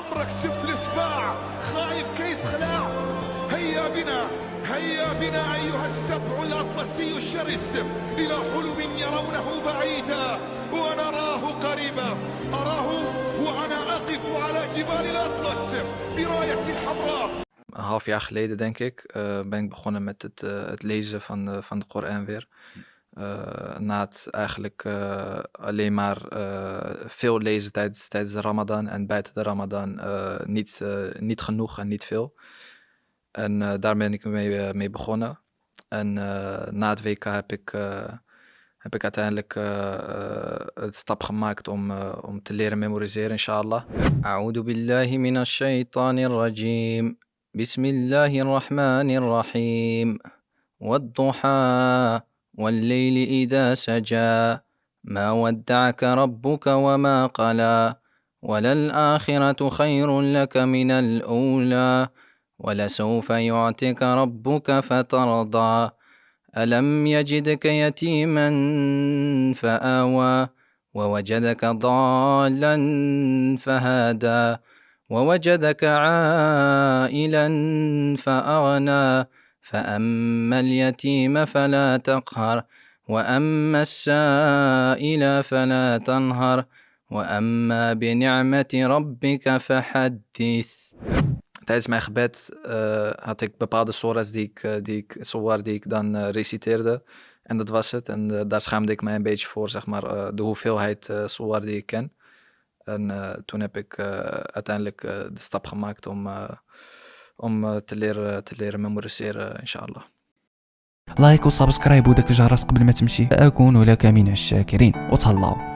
عمرك شفت الإسباع خايف كيف خلاع؟ هيا بنا أيها السبع الأطلسي الشرس إلى حلم يرونه بعيدا ونراه قريبا. أراه وأنا أقف على جبال الأطلس براية الحمراء. Een half jaar geleden, denk ik, ben ik begonnen met het lezen van de Koran weer. Na het eigenlijk alleen maar veel lezen tijdens de Ramadan en buiten de Ramadan niet genoeg en niet veel. En daar ben ik mee begonnen. En na het WK heb ik uiteindelijk het stap gemaakt om te leren memoriseren, inshallah. A'udhu billahi minash shaitanir rajim. Bismillahir rahmanir rahim. Wadduha wal-layli idha saja. Ma wadda'aka rabbuka wa ma qala. وللآخرة خير لك من الأولى ولسوف يعطيك ربك فترضى ألم يجدك يتيما فآوى ووجدك ضالا فهدى ووجدك عائلا فأغنى فأما اليتيم فلا تقهر وأما السائل فلا تنهر وأما بنعمة ربك فحدث. Tijdens mijn gebed had ik bepaalde soras die ik dan reciteerde. En dat was het. En daar schaamde ik mij een beetje voor, zeg maar, de hoeveelheid soar die ik ken. En toen heb ik uiteindelijk de stap gemaakt om te leren memoriseren, inshallah. لايك وسبسكرايب وداك الجرس قبل ما تمشي أكون لك من الشاكرين وتهلاو.